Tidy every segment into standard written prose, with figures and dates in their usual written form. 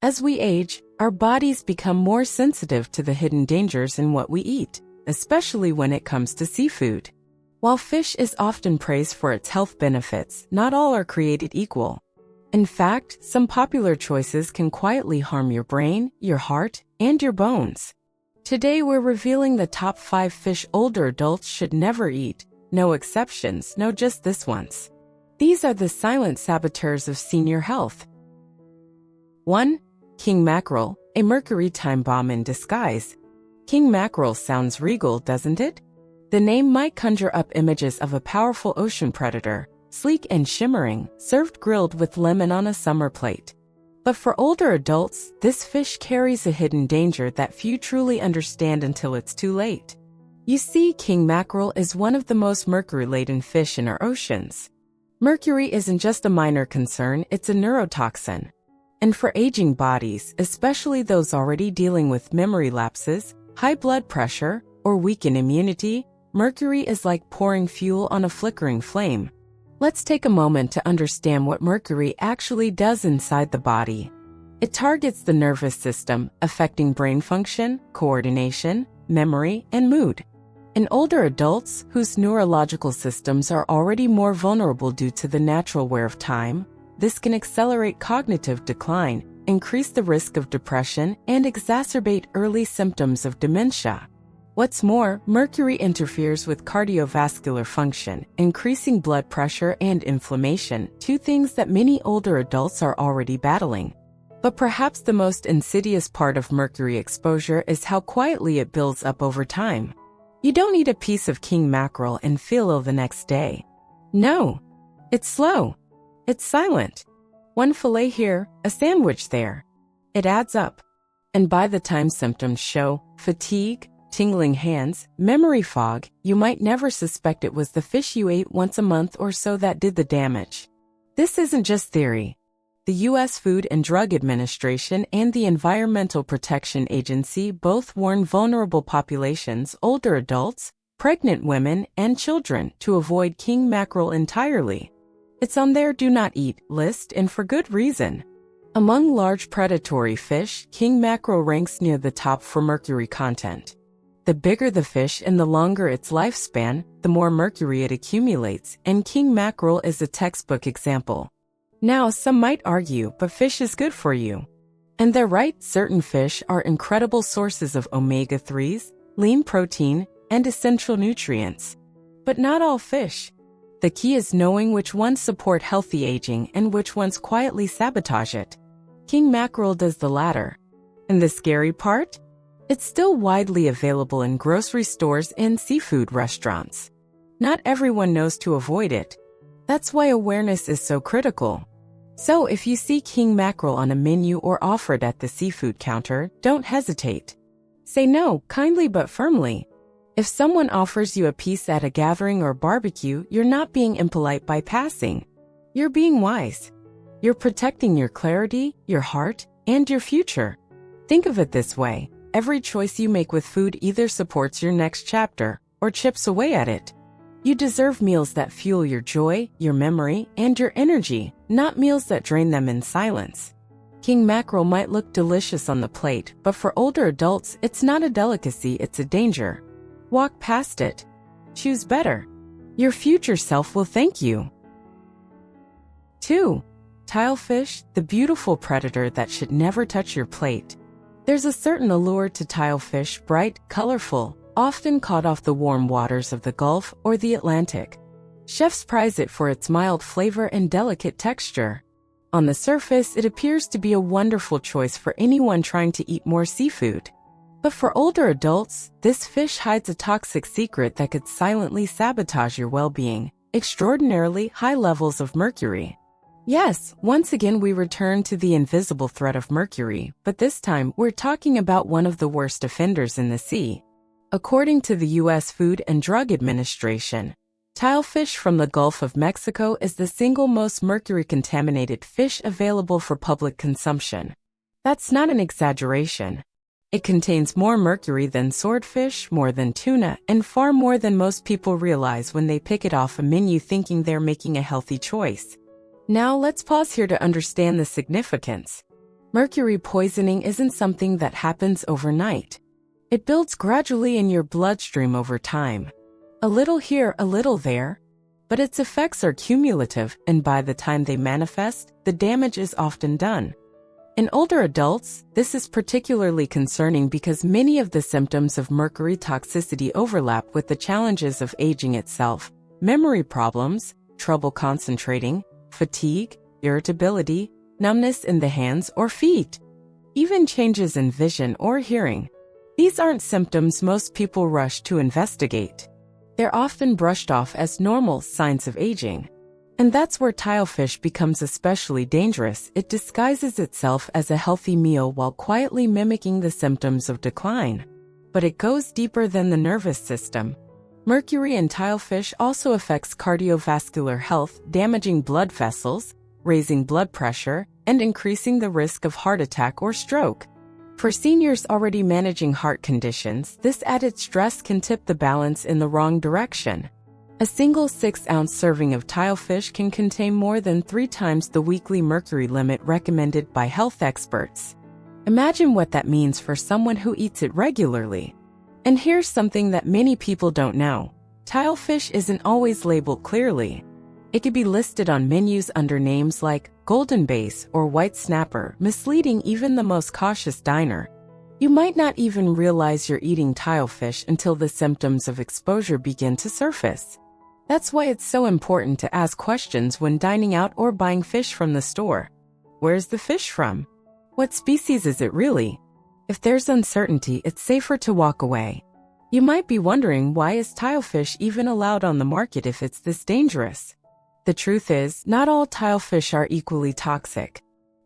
As we age, our bodies become more sensitive to the hidden dangers in what we eat, especially when it comes to seafood. While fish is often praised for its health benefits, not all are created equal. In fact, some popular choices can quietly harm your brain, your heart, and your bones. Today we're revealing the top 5 fish older adults should never eat. No exceptions, no just this once. These are the silent saboteurs of senior health. 1. King mackerel, a mercury time bomb in disguise. King mackerel sounds regal, doesn't it? The name might conjure up images of a powerful ocean predator, sleek and shimmering, served grilled with lemon on a summer plate. But for older adults, this fish carries a hidden danger that few truly understand until it's too late. You see, king mackerel is one of the most mercury-laden fish in our oceans. Mercury isn't just a minor concern, it's a neurotoxin. And for aging bodies, especially those already dealing with memory lapses, high blood pressure, or weakened immunity, mercury is like pouring fuel on a flickering flame. Let's take a moment to understand what mercury actually does inside the body. It targets the nervous system, affecting brain function, coordination, memory, and mood. In older adults, whose neurological systems are already more vulnerable due to the natural wear of time, this can accelerate cognitive decline, increase the risk of depression, and exacerbate early symptoms of dementia. What's more, mercury interferes with cardiovascular function, increasing blood pressure and inflammation, 2 things that many older adults are already battling. But perhaps the most insidious part of mercury exposure is how quietly it builds up over time. You don't eat a piece of king mackerel and feel ill the next day. No, it's slow. It's silent. One fillet here, a sandwich there. It adds up. And by the time symptoms show, fatigue, tingling hands, memory fog, you might never suspect it was the fish you ate once a month or so that did the damage. This isn't just theory. The U.S. Food and Drug Administration and the Environmental Protection Agency both warn vulnerable populations, older adults, pregnant women, and children to avoid king mackerel entirely. It's on their do not eat list, and for good reason. Among large predatory fish, king mackerel ranks near the top for mercury content. The bigger the fish and the longer its lifespan, the more mercury it accumulates, and king mackerel is a textbook example. Now, some might argue, but fish is good for you. And they're right, certain fish are incredible sources of omega-3s, lean protein, and essential nutrients. But not all fish. The key is knowing which ones support healthy aging and which ones quietly sabotage it. King mackerel does the latter. And the scary part? It's still widely available in grocery stores and seafood restaurants. Not everyone knows to avoid it. That's why awareness is so critical. So if you see king mackerel on a menu or offered at the seafood counter, don't hesitate. Say no, kindly but firmly. If someone offers you a piece at a gathering or barbecue, you're not being impolite by passing. You're being wise. You're protecting your clarity, your heart, and your future. Think of it this way. Every choice you make with food either supports your next chapter or chips away at it. You deserve meals that fuel your joy, your memory, and your energy, not meals that drain them in silence. King mackerel might look delicious on the plate, but for older adults, it's not a delicacy, it's a danger. Walk past it. Choose better. Your future self will thank you. 2. Tilefish, the beautiful predator that should never touch your plate. There's a certain allure to tilefish, bright, colorful, often caught off the warm waters of the Gulf or the Atlantic. Chefs prize it for its mild flavor and delicate texture. On the surface, it appears to be a wonderful choice for anyone trying to eat more seafood. But for older adults, this fish hides a toxic secret that could silently sabotage your well-being: extraordinarily high levels of mercury. Yes, once again we return to the invisible threat of mercury, but this time we're talking about one of the worst offenders in the sea. According to the U.S. Food and Drug Administration, tilefish from the Gulf of Mexico is the single most mercury-contaminated fish available for public consumption. That's not an exaggeration. It contains more mercury than swordfish, more than tuna, and far more than most people realize when they pick it off a menu thinking they're making a healthy choice. Now let's pause here to understand the significance. Mercury poisoning isn't something that happens overnight. It builds gradually in your bloodstream over time. A little here, a little there. But its effects are cumulative, and by the time they manifest, the damage is often done. In older adults, this is particularly concerning because many of the symptoms of mercury toxicity overlap with the challenges of aging itself: memory problems, trouble concentrating, fatigue, irritability, numbness in the hands or feet, even changes in vision or hearing. These aren't symptoms most people rush to investigate. They're often brushed off as normal signs of aging. And that's where tilefish becomes especially dangerous. It disguises itself as a healthy meal while quietly mimicking the symptoms of decline. But it goes deeper than the nervous system. Mercury in tilefish also affects cardiovascular health, damaging blood vessels, raising blood pressure, and increasing the risk of heart attack or stroke. For seniors already managing heart conditions, this added stress can tip the balance in the wrong direction. A single 6-ounce serving of tilefish can contain more than 3 times the weekly mercury limit recommended by health experts. Imagine what that means for someone who eats it regularly. And here's something that many people don't know. Tilefish isn't always labeled clearly. It could be listed on menus under names like golden base or white snapper, misleading even the most cautious diner. You might not even realize you're eating tilefish until the symptoms of exposure begin to surface. That's why it's so important to ask questions when dining out or buying fish from the store. Where's the fish from? What species is it really? If there's uncertainty, it's safer to walk away. You might be wondering, why is tilefish even allowed on the market if it's this dangerous? The truth is, not all tilefish are equally toxic.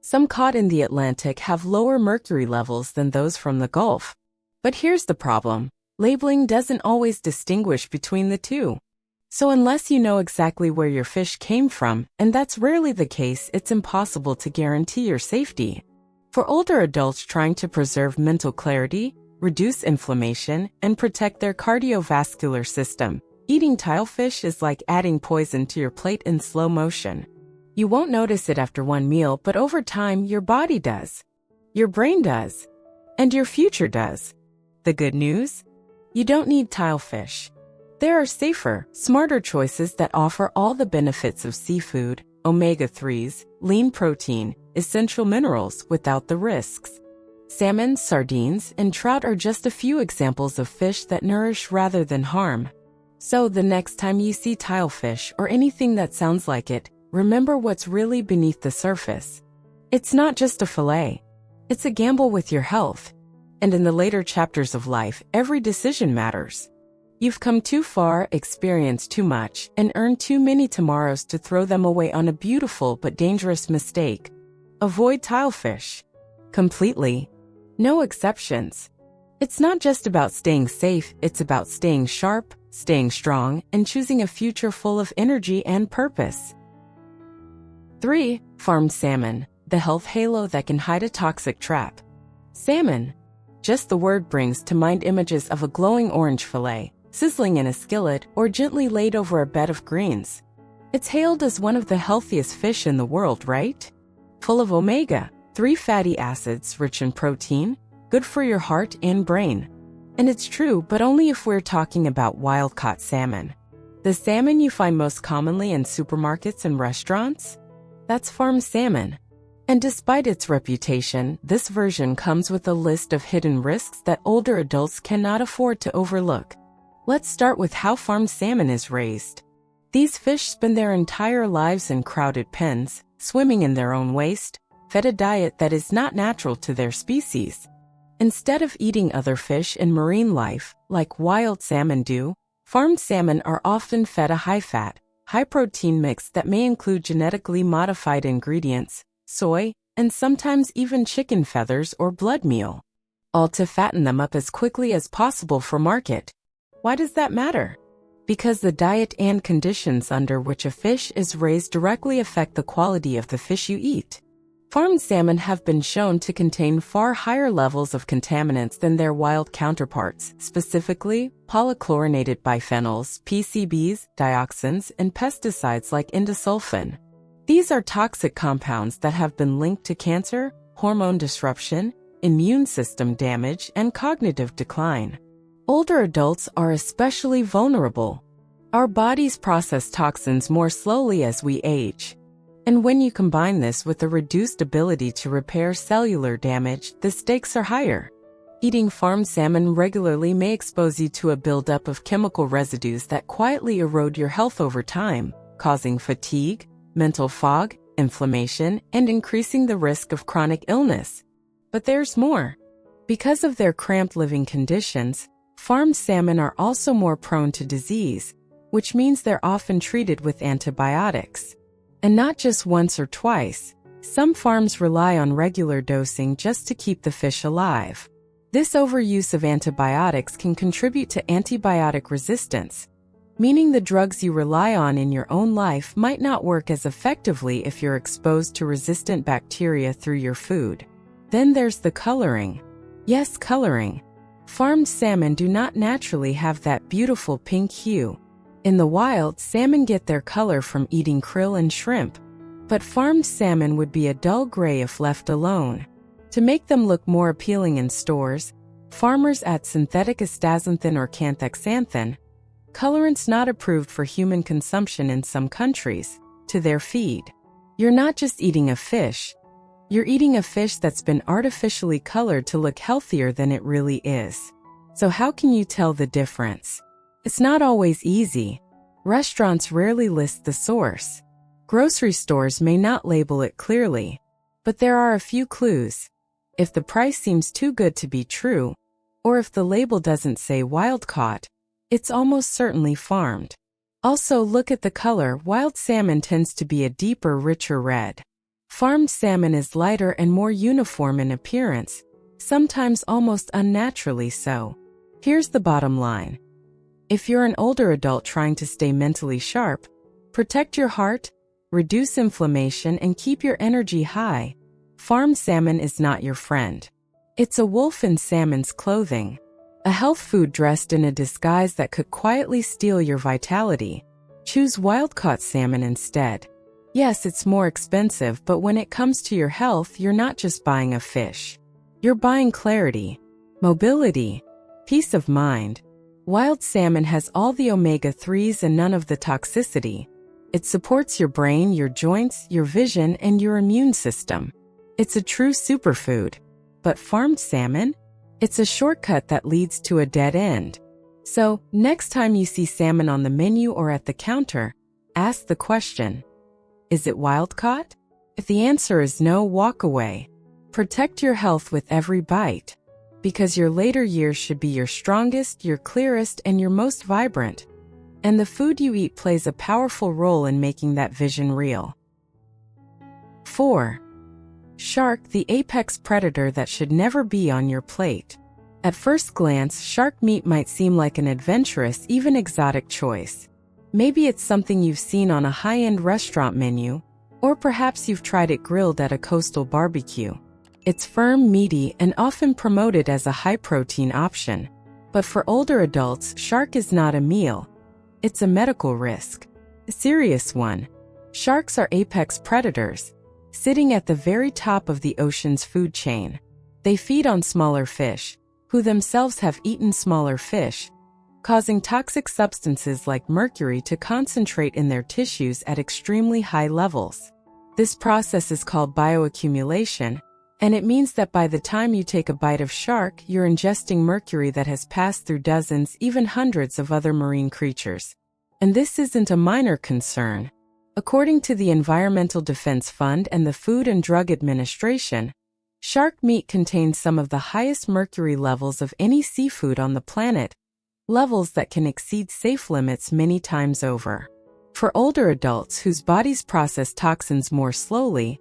Some caught in the Atlantic have lower mercury levels than those from the Gulf. But here's the problem: labeling doesn't always distinguish between the two. So unless you know exactly where your fish came from, and that's rarely the case, it's impossible to guarantee your safety. For older adults trying to preserve mental clarity, reduce inflammation, and protect their cardiovascular system, eating tilefish is like adding poison to your plate in slow motion. You won't notice it after one meal, but over time, your body does. Your brain does. And your future does. The good news? You don't need tilefish. There are safer, smarter choices that offer all the benefits of seafood, omega-3s, lean protein, essential minerals without the risks. Salmon, sardines, and trout are just a few examples of fish that nourish rather than harm. So the next time you see tilefish or anything that sounds like it, remember what's really beneath the surface. It's not just a fillet. It's a gamble with your health. And in the later chapters of life, every decision matters. You've come too far, experienced too much, and earned too many tomorrows to throw them away on a beautiful but dangerous mistake. Avoid tilefish. Completely. No exceptions. It's not just about staying safe, it's about staying sharp, staying strong, and choosing a future full of energy and purpose. 3. Farmed salmon, the health halo that can hide a toxic trap. Salmon. Just the word brings to mind images of a glowing orange fillet, sizzling in a skillet, or gently laid over a bed of greens. It's hailed as one of the healthiest fish in the world, right? Full of omega-3 fatty acids rich in protein, good for your heart and brain. And it's true, but only if we're talking about wild-caught salmon. The salmon you find most commonly in supermarkets and restaurants? That's farmed salmon. And despite its reputation, this version comes with a list of hidden risks that older adults cannot afford to overlook. Let's start with how farmed salmon is raised. These fish spend their entire lives in crowded pens, swimming in their own waste, fed a diet that is not natural to their species. Instead of eating other fish in marine life, like wild salmon do, farmed salmon are often fed a high-fat, high-protein mix that may include genetically modified ingredients, soy, and sometimes even chicken feathers or blood meal, all to fatten them up as quickly as possible for market. Why does that matter? Because the diet and conditions under which a fish is raised directly affect the quality of the fish you eat. Farmed salmon have been shown to contain far higher levels of contaminants than their wild counterparts, specifically polychlorinated biphenyls, PCBs, dioxins, and pesticides like indosulfan. These are toxic compounds that have been linked to cancer, hormone disruption, immune system damage, and cognitive decline. Older adults are especially vulnerable. Our bodies process toxins more slowly as we age. And when you combine this with a reduced ability to repair cellular damage, the stakes are higher. Eating farmed salmon regularly may expose you to a buildup of chemical residues that quietly erode your health over time, causing fatigue, mental fog, inflammation, and increasing the risk of chronic illness. But there's more. Because of their cramped living conditions, farmed salmon are also more prone to disease, which means they're often treated with antibiotics. And not just once or twice, some farms rely on regular dosing just to keep the fish alive. This overuse of antibiotics can contribute to antibiotic resistance, meaning the drugs you rely on in your own life might not work as effectively if you're exposed to resistant bacteria through your food. Then there's the coloring. Yes, coloring. Farmed salmon do not naturally have that beautiful pink hue. In the wild, salmon get their color from eating krill and shrimp. But farmed salmon would be a dull gray if left alone. To make them look more appealing in stores, farmers add synthetic astaxanthin or canthaxanthin, colorants not approved for human consumption in some countries, to their feed. You're not just eating a fish. You're eating a fish that's been artificially colored to look healthier than it really is. So how can you tell the difference? It's not always easy. Restaurants rarely list the source. Grocery stores may not label it clearly. But there are a few clues. If the price seems too good to be true, or if the label doesn't say wild-caught, it's almost certainly farmed. Also, look at the color. Wild salmon tends to be a deeper, richer red. Farmed salmon is lighter and more uniform in appearance, sometimes almost unnaturally so. Here's the bottom line. If you're an older adult trying to stay mentally sharp, protect your heart, reduce inflammation, and keep your energy high, farmed salmon is not your friend. It's a wolf in salmon's clothing. A health food dressed in a disguise that could quietly steal your vitality. Choose wild-caught salmon instead. Yes, it's more expensive, but when it comes to your health, you're not just buying a fish. You're buying clarity, mobility, peace of mind. Wild salmon has all the omega-3s and none of the toxicity. It supports your brain, your joints, your vision, and your immune system. It's a true superfood. But farmed salmon? It's a shortcut that leads to a dead end. So, next time you see salmon on the menu or at the counter, ask the question, is it wild-caught? If the answer is no, walk away. Protect your health with every bite. Because your later years should be your strongest, your clearest, and your most vibrant. And the food you eat plays a powerful role in making that vision real. 4. Shark, the apex predator that should never be on your plate. At first glance, shark meat might seem like an adventurous, even exotic choice. Maybe it's something you've seen on a high-end restaurant menu, or perhaps you've tried it grilled at a coastal barbecue. It's firm, meaty, and often promoted as a high-protein option. But for older adults, shark is not a meal. It's a medical risk. A serious one. Sharks are apex predators, sitting at the very top of the ocean's food chain. They feed on smaller fish, who themselves have eaten smaller fish, causing toxic substances like mercury to concentrate in their tissues at extremely high levels. This process is called bioaccumulation, and it means that by the time you take a bite of shark, you're ingesting mercury that has passed through dozens, even hundreds of other marine creatures. And this isn't a minor concern. According to the Environmental Defense Fund and the Food and Drug Administration, shark meat contains some of the highest mercury levels of any seafood on the planet, levels that can exceed safe limits many times over. For older adults whose bodies process toxins more slowly,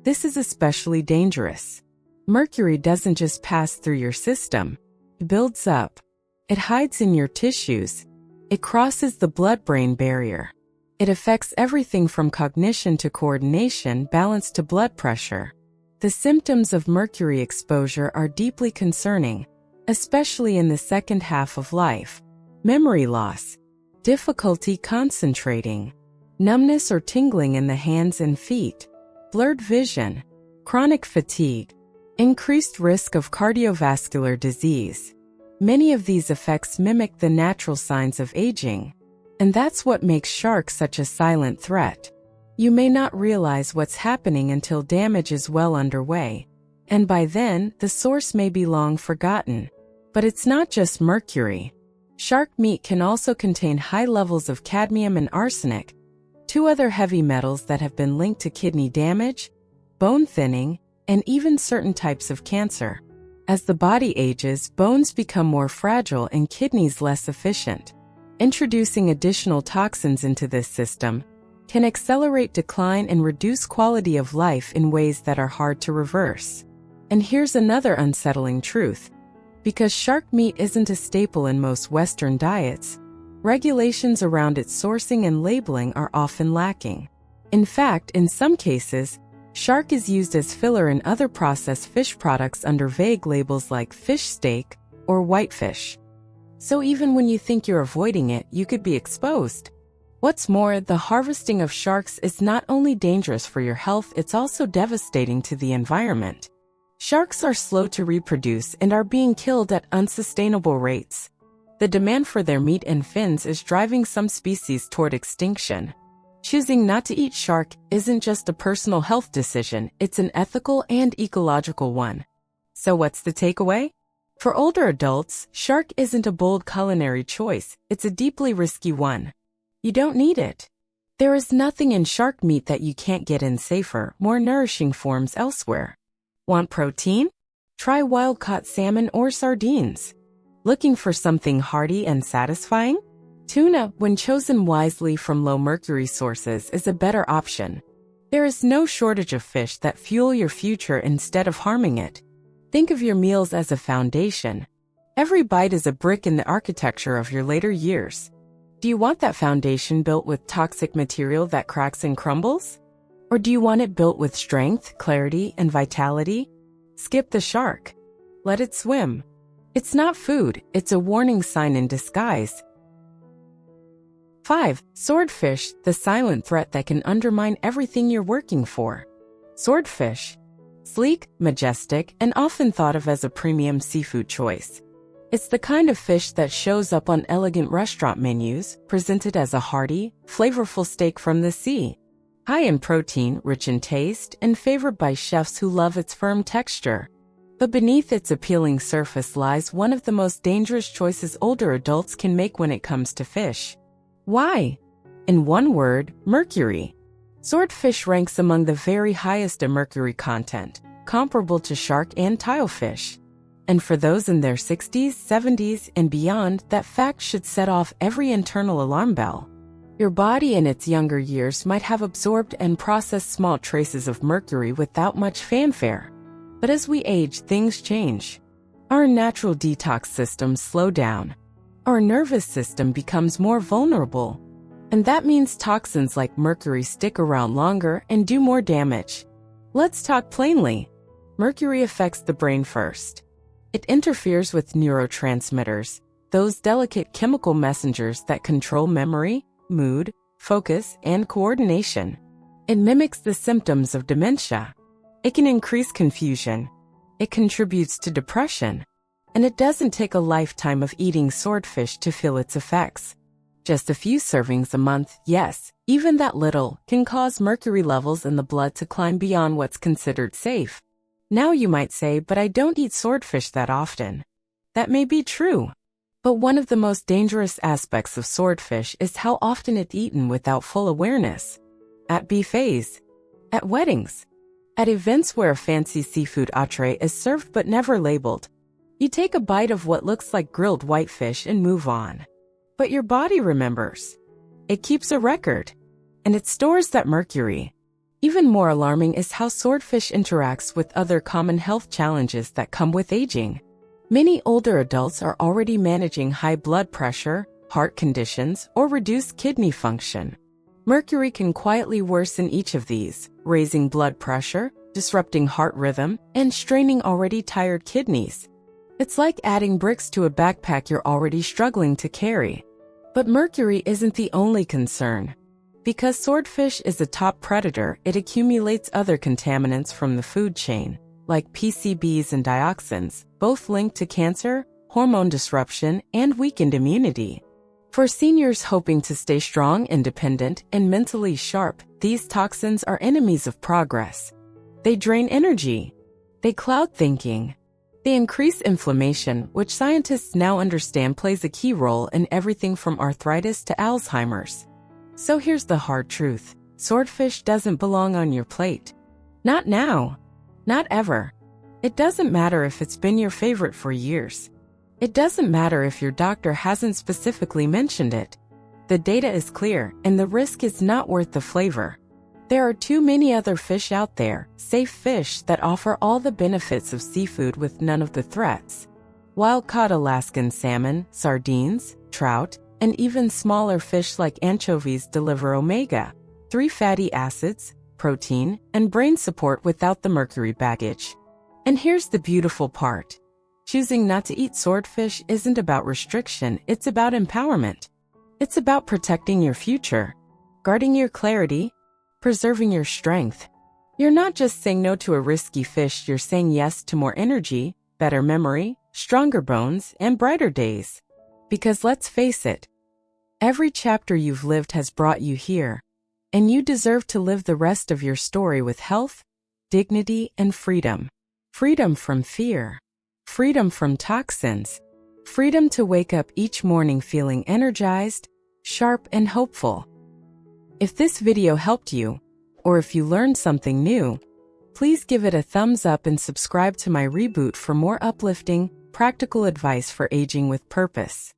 this is especially dangerous. Mercury doesn't just pass through your system. It builds up. It hides in your tissues. It crosses the blood-brain barrier. It affects everything from cognition to coordination, balance to blood pressure. The symptoms of mercury exposure are deeply concerning, especially in the second half of life. Memory loss, difficulty concentrating, numbness or tingling in the hands and feet, blurred vision, chronic fatigue, Increased risk of cardiovascular disease. Many of these effects mimic the natural signs of aging, and that's what makes sharks such a silent threat. You may not realize what's happening until damage is well underway, and by then, the source may be long forgotten. But it's not just mercury. Shark meat can also contain high levels of cadmium and arsenic, two other heavy metals that have been linked to kidney damage, bone thinning, and even certain types of cancer. As the body ages, bones become more fragile and kidneys less efficient. Introducing additional toxins into this system can accelerate decline and reduce quality of life in ways that are hard to reverse. And here's another unsettling truth. Because shark meat isn't a staple in most Western diets, regulations around its sourcing and labeling are often lacking. In fact, in some cases, shark is used as filler in other processed fish products under vague labels like fish steak or whitefish. So even when you think you're avoiding it, you could be exposed. What's more, the harvesting of sharks is not only dangerous for your health, it's also devastating to the environment. Sharks are slow to reproduce and are being killed at unsustainable rates. The demand for their meat and fins is driving some species toward extinction. Choosing not to eat shark isn't just a personal health decision, it's an ethical and ecological one. So what's the takeaway? For older adults, shark isn't a bold culinary choice, it's a deeply risky one. You don't need it. There is nothing in shark meat that you can't get in safer, more nourishing forms elsewhere. Want protein? Try wild-caught salmon or sardines. Looking for something hearty and satisfying? Tuna, when chosen wisely from low-mercury sources, is a better option. There is no shortage of fish that fuel your future instead of harming it. Think of your meals as a foundation. Every bite is a brick in the architecture of your later years. Do you want that foundation built with toxic material that cracks and crumbles? Or do you want it built with strength, clarity, and vitality? Skip the shark. Let it swim. It's not food, it's a warning sign in disguise. 5. Swordfish, the silent threat that can undermine everything you're working for. Swordfish. Sleek, majestic, and often thought of as a premium seafood choice. It's the kind of fish that shows up on elegant restaurant menus, presented as a hearty, flavorful steak from the sea. High in protein, rich in taste, and favored by chefs who love its firm texture. But beneath its appealing surface lies one of the most dangerous choices older adults can make when it comes to fish. Why? In one word, mercury. Swordfish ranks among the very highest in mercury content, comparable to shark and tilefish. And for those in their 60s, 70s, and beyond, that fact should set off every internal alarm bell. Your body in its younger years might have absorbed and processed small traces of mercury without much fanfare. But as we age, things change. Our natural detox systems slow down. Our nervous system becomes more vulnerable. And that means toxins like mercury stick around longer and do more damage. Let's talk plainly. Mercury affects the brain first. It interferes with neurotransmitters, those delicate chemical messengers that control memory, mood, focus, and coordination. It mimics the symptoms of dementia. It can increase confusion. It contributes to depression. And it doesn't take a lifetime of eating swordfish to feel its effects. Just a few servings a month, yes, even that little, can cause mercury levels in the blood to climb beyond what's considered safe. Now you might say, but I don't eat swordfish that often. That may be true. But one of the most dangerous aspects of swordfish is how often it's eaten without full awareness. At buffets, at weddings, at events where a fancy seafood entree is served but never labeled. You take a bite of what looks like grilled whitefish and move on. But your body remembers. It keeps a record. And it stores that mercury. Even more alarming is how swordfish interacts with other common health challenges that come with aging. Many older adults are already managing high blood pressure, heart conditions, or reduced kidney function. Mercury can quietly worsen each of these, raising blood pressure, disrupting heart rhythm, and straining already tired kidneys. It's like adding bricks to a backpack you're already struggling to carry. But mercury isn't the only concern. Because swordfish is a top predator, it accumulates other contaminants from the food chain. like PCBs and dioxins, both linked to cancer, hormone disruption, and weakened immunity. For seniors hoping to stay strong, independent, and mentally sharp, these toxins are enemies of progress. They drain energy. They cloud thinking. They increase inflammation, which scientists now understand plays a key role in everything from arthritis to Alzheimer's. So here's the hard truth. Swordfish doesn't belong on your plate. Not now. Not ever. It doesn't matter if it's been your favorite for years. It doesn't matter if your doctor hasn't specifically mentioned it. The data is clear, and the risk is not worth the flavor. There are too many other fish out there, safe fish that offer all the benefits of seafood with none of the threats. Wild-caught Alaskan salmon, sardines, trout, and even smaller fish like anchovies deliver omega-3 fatty acids, protein, and brain support without the mercury baggage. And here's the beautiful part. Choosing not to eat swordfish isn't about restriction, it's about empowerment. It's about protecting your future, guarding your clarity, preserving your strength. You're not just saying no to a risky fish, you're saying yes to more energy, better memory, stronger bones, and brighter days. Because let's face it, every chapter you've lived has brought you here, and you deserve to live the rest of your story with health, dignity, and freedom. Freedom from fear. Freedom from toxins. Freedom to wake up each morning feeling energized, sharp, and hopeful. If this video helped you, or if you learned something new, please give it a thumbs up and subscribe to my Reboot for more uplifting, practical advice for aging with purpose.